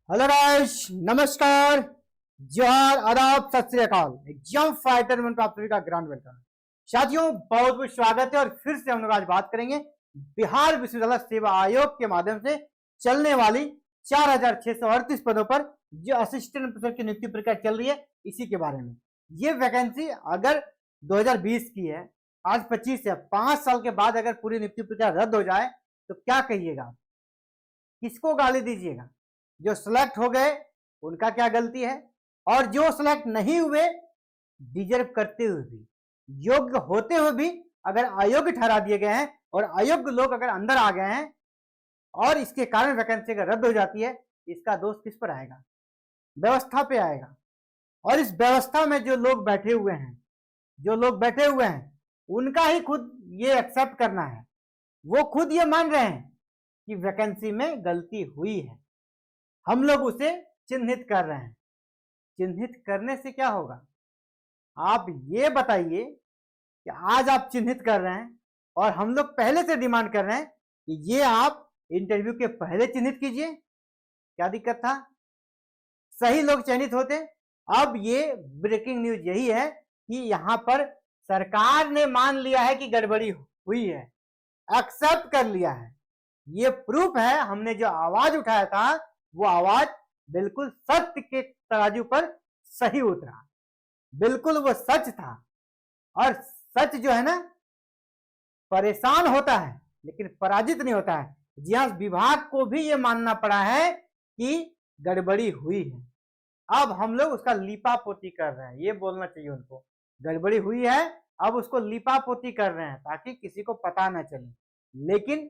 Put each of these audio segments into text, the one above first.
Hello guys, नमस्कार, जोहार, आदाब, सत श्री अकाल। एग्जाम फाइटर में आप सभी का ग्रांड वेलकम। साथियों, बहुत बहुत स्वागत है और फिर से हम लोग आज बात करेंगे बिहार विश्वविद्यालय सेवा आयोग के माध्यम से चलने वाली 4638 पदों पर जो असिस्टेंट प्रोफेसर की नियुक्ति प्रक्रिया चल रही है, इसी के बारे में। ये वैकेंसी अगर 2020 की है, आज 25 है, 5 साल के बाद अगर पूरी नियुक्ति प्रक्रिया रद्द हो जाए तो क्या कहिएगा, किसको गाली दीजिएगा? जो सिलेक्ट हो गए उनका क्या गलती है, और जो सिलेक्ट नहीं हुए, डिजर्व करते हुए भी, योग्य होते हुए भी अगर अयोग्य ठहरा दिए गए हैं और अयोग्य लोग अगर अंदर आ गए हैं और इसके कारण वैकेंसी अगर रद्द हो जाती है, इसका दोष किस पर आएगा? व्यवस्था पे आएगा। और इस व्यवस्था में जो लोग बैठे हुए हैं उनका ही खुद ये एक्सेप्ट करना है। वो खुद ये मान रहे हैं कि वैकेंसी में गलती हुई है, हम लोग उसे चिन्हित कर रहे हैं। चिन्हित करने से क्या होगा, आप ये बताइए कि आज आप चिन्हित कर रहे हैं और हम लोग पहले से डिमांड कर रहे हैं कि ये आप इंटरव्यू के पहले चिन्हित कीजिए। क्या दिक्कत था? सही लोग चयनित होते। अब ये ब्रेकिंग न्यूज यही है कि यहां पर सरकार ने मान लिया है कि गड़बड़ी हुई है, एक्सेप्ट कर लिया है। ये प्रूफ है, हमने जो आवाज उठाया था वो आवाज बिल्कुल सत्य के तराजू पर सही उतरा, बिल्कुल वो सच था। और सच जो है ना, परेशान होता है लेकिन पराजित नहीं होता है। जी हाँ, विभाग को भी ये मानना पड़ा है कि गड़बड़ी हुई है। अब हम लोग उसका लीपापोती कर रहे हैं, ये बोलना चाहिए उनको। गड़बड़ी हुई है, अब उसको लीपापोती कर रहे हैं ताकि किसी को पता ना चले। लेकिन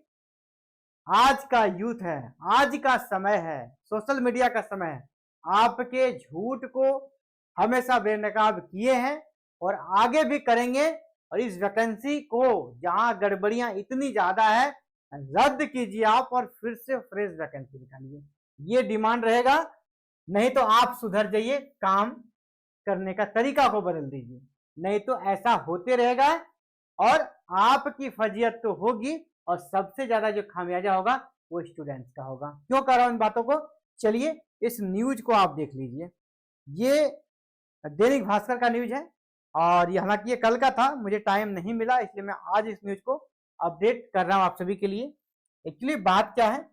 आज का यूथ है, आज का समय है, सोशल मीडिया का समय है। आपके झूठ को हमेशा बेनकाब किए हैं और आगे भी करेंगे। और इस वैकेंसी को, जहां गड़बड़ियां इतनी ज्यादा है, रद्द कीजिए आप और फिर से फ्रेश वैकेंसी निकालिए। ये डिमांड रहेगा। नहीं तो आप सुधर जाइए, काम करने का तरीका को बदल दीजिए, नहीं तो ऐसा होते रहेगा और आपकी फजीयत तो होगी और सबसे ज्यादा जो खामियाजा होगा वो स्टूडेंट्स का होगा। क्यों कर रहा हूं इन बातों को? चलिए इस न्यूज को आप देख लीजिए। ये दैनिक भास्कर का न्यूज है और ये हालांकि ये कल का था, मुझे टाइम नहीं मिला, इसलिए मैं आज इस न्यूज को अपडेट कर रहा हूं आप सभी के लिए। एक्चुअली बात क्या है,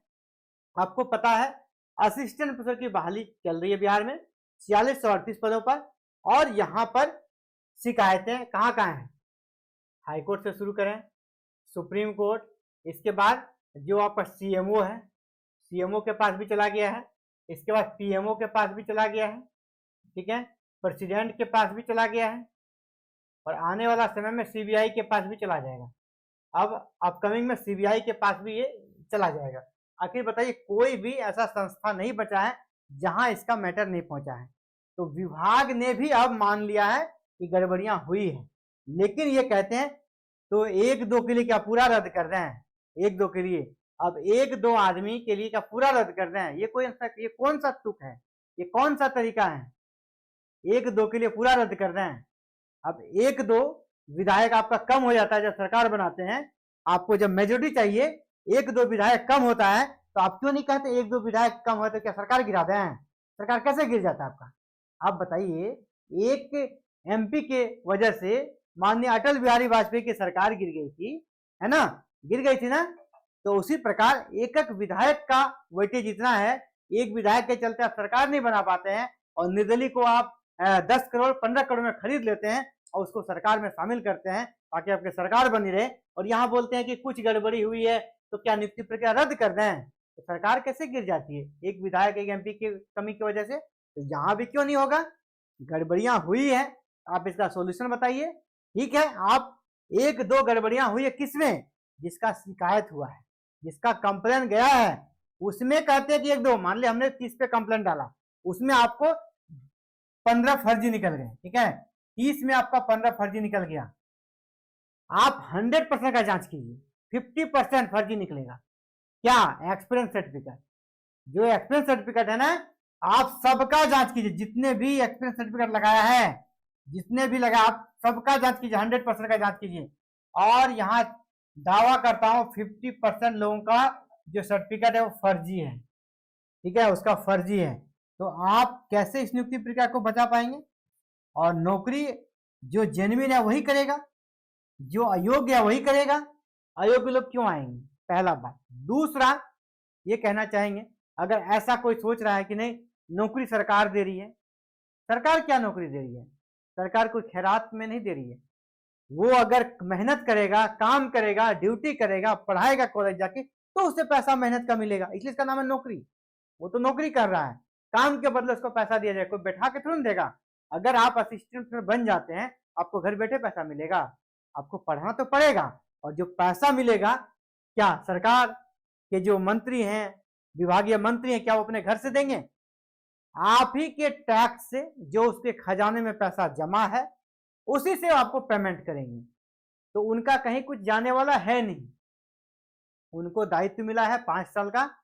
आपको पता है असिस्टेंट प्रोफेसर की बहाली चल रही है बिहार में 4638 पदों पर। और यहाँ पर शिकायतें कहाँ कहाँ हैं? हाईकोर्ट से शुरू करें, सुप्रीम कोर्ट, इसके बाद जो आपका सीएमओ है, सीएमओ के पास भी चला गया है, इसके बाद पीएमओ के पास भी चला गया है, ठीक है, प्रेसिडेंट के पास भी चला गया है और आने वाला समय में सीबीआई के पास भी चला जाएगा। अब अपकमिंग में सीबीआई के पास भी ये चला जाएगा। आखिर बताइए, कोई भी ऐसा संस्था नहीं बचा है जहां इसका मैटर नहीं पहुंचा है। तो विभाग ने भी अब मान लिया है कि गड़बड़ियां हुई है, लेकिन ये कहते हैं तो एक दो के लिए क्या पूरा रद्द कर रहे हैं? एक दो के लिए, अब एक दो आदमी के लिए क्या पूरा रद्द कर रहे हैं? ये कौन सा तुक है? ये कौन सा तरीका है? एक दो के लिए पूरा रद्द कर रहे हैं। अब एक दो विधायक आपका कम हो जाता है जब सरकार बनाते हैं, आपको जब मेजोरिटी चाहिए, एक दो विधायक कम होता है, तो आप क्यों नहीं कहते एक दो विधायक कम हो तो क्या सरकार गिरा दें? सरकार कैसे गिर जाता है आपका? आप बताइए। एक एमपी के वजह से माननीय अटल बिहारी वाजपेयी की सरकार गिर गई थी, है ना? गिर गई थी ना? तो उसी प्रकार एक एक विधायक का वेटेज इतना है, एक विधायक के चलते आप सरकार नहीं बना पाते हैं और निर्दलीय को आप 10 करोड़ 15 करोड़ में खरीद लेते हैं और उसको सरकार में शामिल करते हैं ताकि आपकी सरकार बनी रहे। और यहाँ बोलते हैं कि कुछ गड़बड़ी हुई है तो क्या नियुक्ति प्रक्रिया रद्द कर दें? तो सरकार कैसे गिर जाती है? एक विधायक, एक एमपी की कमी की वजह से। तो यहाँ भी क्यों नहीं होगा? गड़बड़ियां हुई है, आप इसका सोल्यूशन बताइए। ठीक है, आप एक दो गड़बड़ियां हुई है किसमें? जिसका शिकायत हुआ है, जिसका कंप्लेन गया है, उसमें कहते हैं कि एक दो, मान लिया हमने 30 पे कंप्लेन डाला, उसमें आपको 15 फर्जी निकल गए, ठीक है, 30 में आपका 15 फर्जी निकल गया। आप 100% का जांच कीजिए, 50% फर्जी निकलेगा। क्या? Experience certificate. जो एक्सपीरियंस सर्टिफिकेट है ना, आप सबका जांच कीजिए, जितने भी एक्सपीरियंस सर्टिफिकेट लगाया है, जितने भी लगा, आप सबका जांच कीजिए, 100% का जांच कीजिए। और यहाँ दावा करता हूं 50% लोगों का जो सर्टिफिकेट है वो फर्जी है। ठीक है, उसका फर्जी है, तो आप कैसे इस नियुक्ति प्रक्रिया को बचा पाएंगे? और नौकरी जो जेन्युइन है वही करेगा, जो अयोग्य है वही करेगा। अयोग्य लोग क्यों आएंगे? पहला बात। दूसरा ये कहना चाहेंगे, अगर ऐसा कोई सोच रहा है कि नहीं नौकरी सरकार दे रही है, सरकार क्या नौकरी दे रही है? सरकार कोई खैरात में नहीं दे रही है। वो अगर मेहनत करेगा, काम करेगा, ड्यूटी करेगा, पढ़ाएगा कॉलेज जाके, तो उसे पैसा मेहनत का मिलेगा, इसलिए इसका नाम है नौकरी। वो तो नौकरी कर रहा है, काम के बदले उसको पैसा दिया जाए, कोई बैठा के थोड़ा देगा। अगर आप असिस्टेंट बन जाते हैं, आपको घर बैठे पैसा मिलेगा, आपको पढ़ना तो पड़ेगा, और जो पैसा मिलेगा क्या सरकार के जो मंत्री हैं, विभागीय मंत्री हैं, क्या वो अपने घर से देंगे? आप ही के टैक्स से जो उसके खजाने में पैसा जमा है उसी से आपको पेमेंट करेंगे। तो उनका कहीं कुछ जाने वाला है नहीं। उनको दायित्व मिला है 5 साल का,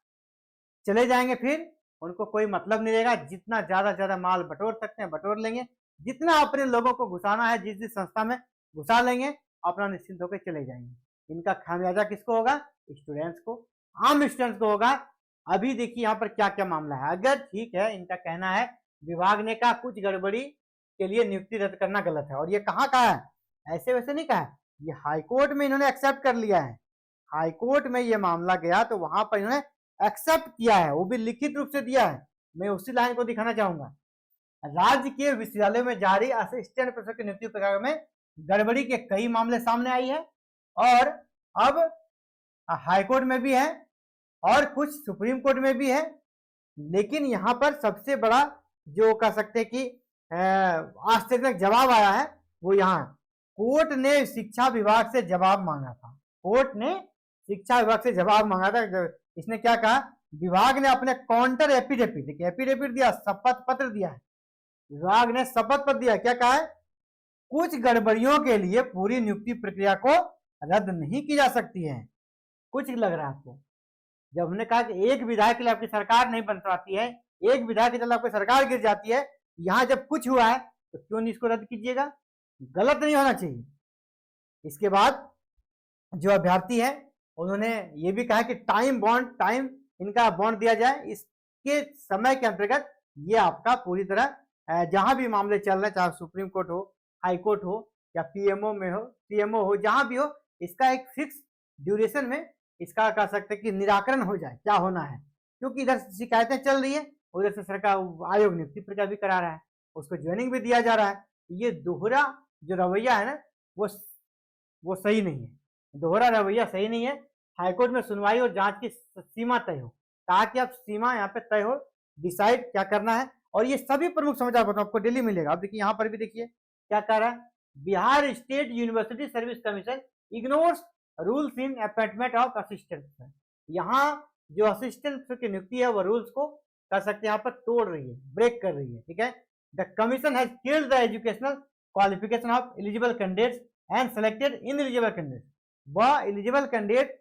चले जाएंगे, फिर उनको कोई मतलब नहीं रहेगा। जितना ज्यादा माल बटोर सकते हैं बटोर लेंगे, जितना अपने लोगों को घुसाना है जिस जिस संस्था में घुसा लेंगे, अपना निश्चिंत होकर चले जाएंगे। इनका खामियाजा किसको होगा? स्टूडेंट्स को, आम स्टूडेंट्स को होगा। अभी देखिए यहाँ पर क्या क्या मामला है। अगर ठीक है, इनका कहना है विभाग ने कहा कुछ गड़बड़ी के लिए नियुक्ति रद्द करना गलत है, और ये कहाँ कहा है? ऐसे वैसे नहीं कहा है, ये हाईकोर्ट में इन्होंने एक्सेप्ट कर लिया है। हाईकोर्ट में ये मामला गया तो वहां पर इन्होंने एक्सेप्ट किया है, वो भी लिखित रूप से दिया है। मैं उसी लाइन को दिखाना चाहूंगा। राज्य के विश्वविद्यालयों में जारी असिस्टेंट प्रोफेसर की नियुक्ति प्रक्रिया में गड़बड़ी के कई मामले सामने आई है, और अब हाईकोर्ट में भी है और कुछ सुप्रीम कोर्ट में भी है। लेकिन यहाँ पर सबसे बड़ा जो कह सकते कि आश्चर्यजनक जवाब आया है वो यहाँ कोर्ट ने शिक्षा विभाग से जवाब मांगा था। कोर्ट ने शिक्षा विभाग से जवाब मांगा था। इसने क्या कहा? विभाग ने अपने काउंटर एफिडेविट, देखिए एफिडेविट दिया, शपथ पत्र दिया है। विभाग ने शपथ पत्र दिया, क्या कहा है? कुछ गड़बड़ियों के लिए पूरी नियुक्ति प्रक्रिया को रद्द नहीं की जा सकती है। कुछ लग रहा है आपको? जब हमने कहा कि एक विधायक के लिए आपकी सरकार नहीं बन पाती है, एक विधायक के चलते आपकी सरकार गिर जाती है, यहां जब कुछ हुआ है तो क्यों नहीं इसको रद्द कीजिएगा? गलत नहीं होना चाहिए। इसके बाद जो अभ्यर्थी है उन्होंने ये भी कहा कि टाइम इनका बॉन्ड दिया जाए। इसके समय के अंतर्गत ये आपका पूरी तरह जहां भी मामले चल रहे हैं, चाहे सुप्रीम कोर्ट हो, हाई कोर्ट हो या पीएमओ में हो, सीएमओ हो, जहां भी हो, इसका एक फिक्स ड्यूरेशन में इसका कह सकते हैं कि निराकरण हो जाए, क्या होना है। क्योंकि इधर शिकायतें चल रही है, उधर से सरकार आयोग नियुक्ति प्रक्रिया भी करा रहा है, उसको ज्वाइनिंग भी दिया जा रहा है। ये दोहरा जो रवैया है ना, वो सही नहीं है। दोहरा रवैया सही नहीं है। हाईकोर्ट में सुनवाई और जांच की सीमा तय हो, ताकि अब सीमा यहाँ पे तय हो, डिसाइड क्या करना है। और ये सभी प्रमुख समाचार पत्रों आपको डेली मिलेगा। अब देखिए यहाँ पर भी देखिए क्या कह रहा है, Bihar state university service commission ignores rules in appointment of assistant. यहाँ जो असिस्टेंट की नियुक्ति है वो रूल्स को कर सकते हैं यहाँ पर तोड़ रही है, ब्रेक कर रही है। ठीक है, the commission has killed the educational qualification of eligible candidates and selected ineligible candidates. वह एलिजिबल कैंडिडेट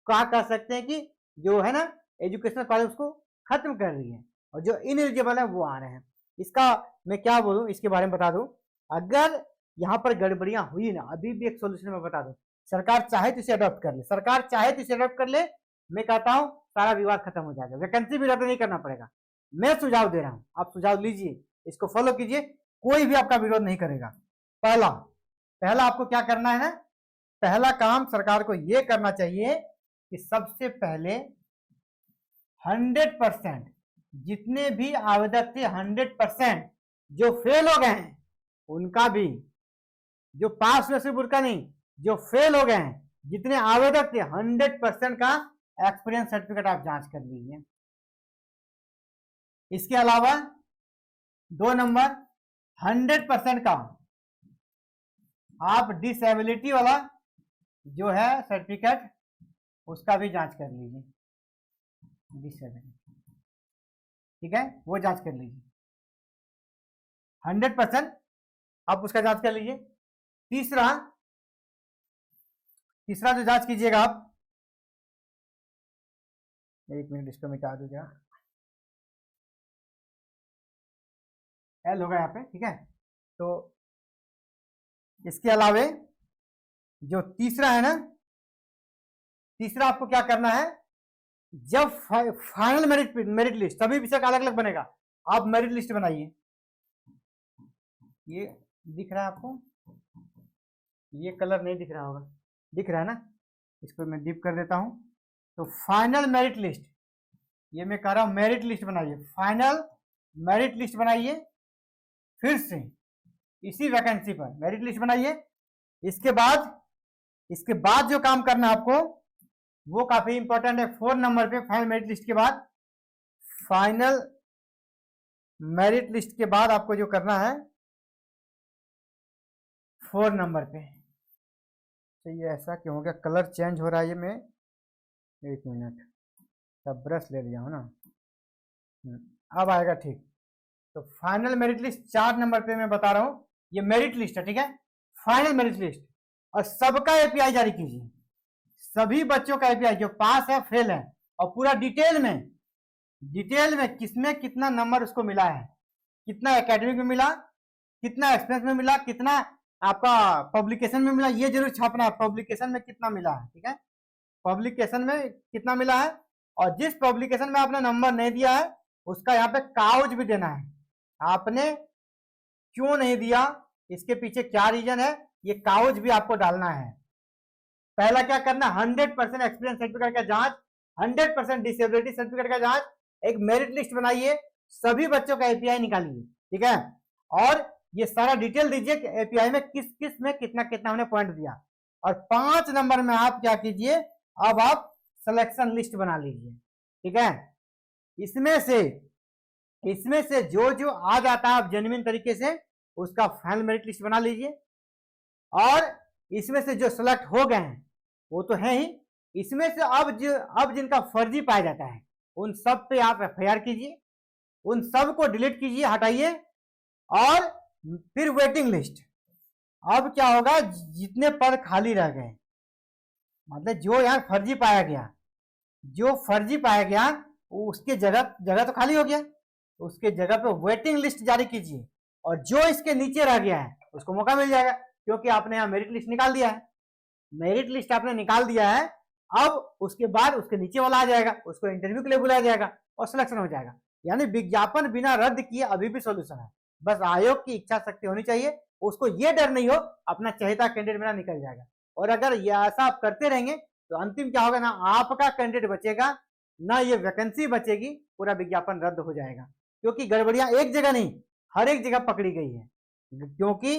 क्या कर सकते हैं कि जो है ना एजुकेशनल क्वालिफिकेशन उसको खत्म कर रही है, और जो इनएलिजिबल है वो आ रहे हैं। इसका मैं क्या बोलूं, इसके बारे में बता दूं। अगर यहाँ पर गड़बड़ियां हुई ना, अभी भी एक सोल्यूशन मैं बता दूं। सरकार चाहे तो इसे अडॉप्ट कर ले, सरकार चाहे तो इसे अडॉप्ट कर ले, मैं कहता हूं सारा विवाद खत्म हो जाएगा, वैकेंसी भी रद्द नहीं करना पड़ेगा। मैं सुझाव दे रहा हूं, आप सुझाव लीजिए, इसको फॉलो कीजिए, कोई भी आपका विरोध नहीं करेगा। पहला आपको क्या करना है ना, पहला काम सरकार को यह करना चाहिए कि सबसे पहले 100% जितने भी आवेदक थे 100% जो फेल हो गए हैं उनका भी, जो पास हुए सिर्फ उनका नहीं, जो फेल हो गए हैं जितने आवेदक थे 100% का एक्सपीरियंस सर्टिफिकेट आप जांच कर लीजिए। इसके अलावा 2 नंबर 100% का आप डिसेबिलिटी वाला जो है सर्टिफिकेट उसका भी जांच कर लीजिए, डिसेबिलिटी। ठीक है, वो जांच कर लीजिए 100% आप उसका जांच कर लीजिए। तीसरा जो जांच कीजिएगा आप, एक मिनट इसको मिटा दूंगा, एल होगा यहाँ पे। ठीक है, तो इसके अलावे जो तीसरा है ना, तीसरा आपको क्या करना है, जब फाइनल मेरिट लिस्ट, सभी विषय का अलग अलग बनेगा। आप मेरिट लिस्ट बनाइए, ये दिख रहा है आपको, ये कलर नहीं दिख रहा होगा, दिख रहा है ना, इसको मैं डिप कर देता हूं। तो फाइनल मेरिट लिस्ट, ये मैं कह रहा हूं मेरिट लिस्ट बनाइए, फाइनल मेरिट लिस्ट बनाइए, फिर से इसी वैकेंसी पर मेरिट लिस्ट बनाइए। इसके बाद जो काम करना है आपको वो काफी इंपॉर्टेंट है। 4 नंबर पे फाइनल मेरिट लिस्ट के बाद, फाइनल मेरिट लिस्ट के बाद आपको जो करना है 4 नंबर पे, ये ऐसा क्यों हो गया, कलर चेंज हो रहा है, ये मैं 1 मिनट तब ब्रश ले लिया हूं ना, अब आएगा ठीक। तो फाइनल मेरिट लिस्ट 4 नंबर पे मैं बता रहा हूं, ये मेरिट लिस्ट है, ठीक है, फाइनल मेरिट लिस्ट, और सबका एपीआई जारी कीजिए, सभी बच्चों का एपीआई, जो पास है फेल है, और पूरा डिटेल में किसमें कितना नंबर उसको मिला है, कितना एकेडमिक में मिला, कितना एक्सपीरियंस में मिला, कितना आपका पब्लिकेशन में मिला, ये जरूर छापना है, पब्लिकेशन में कितना मिला है, ठीक है, पब्लिकेशन में कितना मिला है, और जिस पब्लिकेशन में आपने नंबर नहीं दिया है उसका यहाँ पे कागज भी देना है, आपने क्यों नहीं दिया, इसके पीछे क्या रीजन है, ये कागज भी आपको डालना है। पहला क्या करना, 100% एक्सपीरियंस सर्टिफिकेट का जांच, 100% डिसेबिलिटी सर्टिफिकेट का जांच, एक मेरिट लिस्ट बनाइए, सभी बच्चों का एपीआई निकालिए, ठीक है, और ये सारा डिटेल दीजिए कि एपीआई में किस किस में कितना कितना हमने पॉइंट दिया। और 5 नंबर में आप क्या कीजिए, अब आप सिलेक्शन लिस्ट बना लीजिए, ठीक है, इसमें से जो जो आ जाता है आप जेन्युइन तरीके से उसका फाइनल मेरिट लिस्ट बना लीजिए, और इसमें से जो सिलेक्ट हो गए हैं वो तो है ही, इसमें से अब जिनका फर्जी पाया जाता है उन सब पे आप एफआईआर कीजिए, उन सब को डिलीट कीजिए, हटाइए, और फिर वेटिंग लिस्ट। अब क्या होगा, जितने पद खाली रह गए, मतलब जो यहाँ फर्जी पाया गया, उसके जगह तो खाली हो गया, उसके जगह पे वेटिंग लिस्ट जारी कीजिए, और जो इसके नीचे रह गया है उसको मौका मिल जाएगा, क्योंकि आपने यहाँ मेरिट लिस्ट निकाल दिया है, मेरिट लिस्ट आपने निकाल दिया है, अब उसके बाद उसके नीचे वाला आ जाएगा, उसको इंटरव्यू के लिए बुलाया जाएगा और सिलेक्शन हो जाएगा। यानी विज्ञापन बिना रद्द किए अभी भी सोल्यूशन है, बस आयोग की इच्छा शक्ति होनी चाहिए, उसको ये डर नहीं हो अपना चहेता कैंडिडेट मेरा निकल जाएगा। और अगर ये ऐसा आप करते रहेंगे तो अंतिम क्या होगा, ना आपका कैंडिडेट बचेगा ना ये वैकेंसी बचेगी, पूरा विज्ञापन रद्द हो जाएगा, क्योंकि गड़बड़ियां एक जगह नहीं हर एक जगह पकड़ी गई है। क्योंकि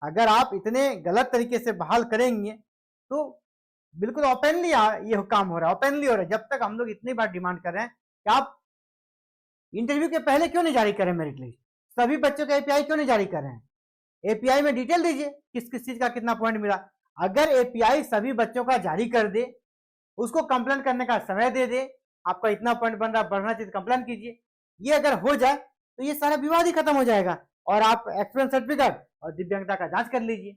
अगर आप इतने गलत तरीके से बहाल करेंगे तो बिल्कुल ओपनली ये काम हो रहा है, ओपनली हो रहा है। जब तक हम लोग इतनी बार डिमांड कर रहे हैं कि आप इंटरव्यू के पहले क्यों नहीं जारी करें मेरिट लिस्ट, सभी बच्चों का एपीआई क्यों नहीं जारी कर रहे हैं, एपीआई में डिटेल दीजिए किस किस चीज का कितना पॉइंट मिला। अगर एपीआई सभी बच्चों का जारी कर दे, उसको कंप्लेन करने का समय दे दे, आपका इतना पॉइंट बन रहा बढ़ना चाहिए कंप्लेन कीजिए, ये अगर हो जाए तो ये सारा विवाद ही खत्म हो जाएगा, और आप एक्सपीरियंस सर्टिफिकेट और दिव्यांगता का जांच कर लीजिए,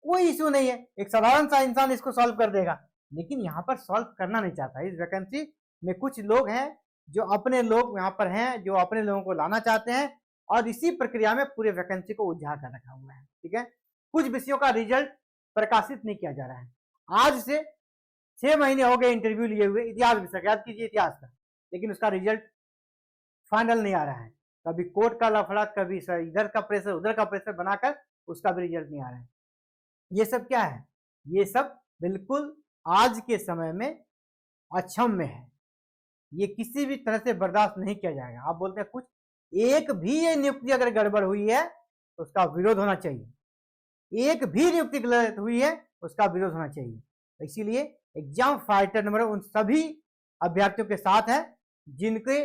कोई इशू नहीं है, एक साधारण सा इंसान इसको सॉल्व कर देगा। लेकिन यहाँ पर सॉल्व करना नहीं चाहता, इस वैकेंसी में कुछ लोग हैं जो अपने लोग यहाँ पर हैं, जो अपने लोगों को लाना चाहते हैं, और इसी प्रक्रिया में पूरे वैकेंसी को उलझा कर रखा हुआ है, ठीक है। कुछ विषयों का रिजल्ट प्रकाशित नहीं किया जा रहा है, आज से 6 महीने हो गए इंटरव्यू लिए हुए, इतिहास विषय याद कीजिए, इतिहास का, लेकिन उसका रिजल्ट फाइनल नहीं आ रहा है, कभी कोर्ट का लफड़ा, कभी इधर का प्रेशर उधर का प्रेशर बनाकर उसका भी रिजल्ट नहीं आ रहा है। ये सब क्या है, ये सब बिल्कुल आज के समय में अक्षम्य है, ये किसी भी तरह से बर्दाश्त नहीं किया जाएगा। आप बोलते हैं कुछ एक भी ये नियुक्ति अगर गड़बड़ हुई है तो उसका विरोध होना चाहिए, एक भी नियुक्ति गलत हुई है उसका विरोध होना चाहिए। इसीलिए एग्जाम फाइटर नंबर उन सभी अभ्यर्थियों के साथ है जिनके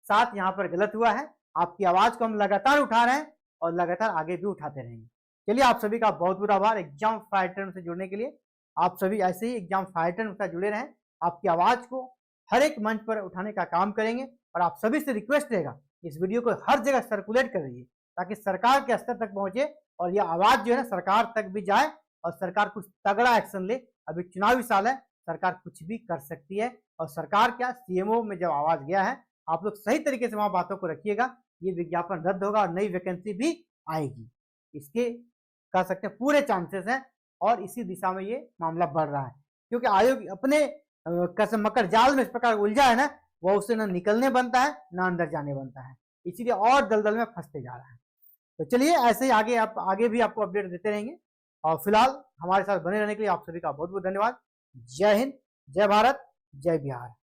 साथ यहाँ पर गलत हुआ है। आपकी आवाज को हम लगातार उठा रहे हैं और लगातार आगे भी उठाते रहेंगे। चलिए, आप सभी का बहुत बहुत आभार एग्जाम फाइटर से जुड़ने के लिए। आप सभी ऐसे ही एग्जाम फाइटर के साथ जुड़े रहें, आपकी आवाज को हर एक मंच पर उठाने का काम करेंगे। और आप सभी से रिक्वेस्ट रहेगा इस वीडियो को हर जगह सर्कुलेट कर दीजिए ताकि सरकार के स्तर तक पहुंचे और यह आवाज जो है ना सरकार तक भी जाए और सरकार कुछ तगड़ा एक्शन ले। अभी चुनावी साल है, सरकार कुछ भी कर सकती है, और सरकार क्या सीएमओ में जब आवाज गया है, आप लोग सही तरीके से वहां बातों को रखिएगा, ये विज्ञापन रद्द होगा और नई वैकेंसी भी आएगी। इसके कह सकते हैं पूरे चांसेस हैं और इसी दिशा में ये मामला बढ़ रहा है, क्योंकि आयोग अपने कैसे मकर जाल में इस प्रकार उलझा है ना, वो उससे ना निकलने बनता है ना अंदर जाने बनता है, इसीलिए और दलदल में फंसते जा रहा है। तो चलिए ऐसे ही आगे भी आपको अपडेट देते रहेंगे, और फिलहाल हमारे साथ बने रहने के लिए आप सभी का बहुत बहुत धन्यवाद। जय हिंद, जय भारत, जय बिहार।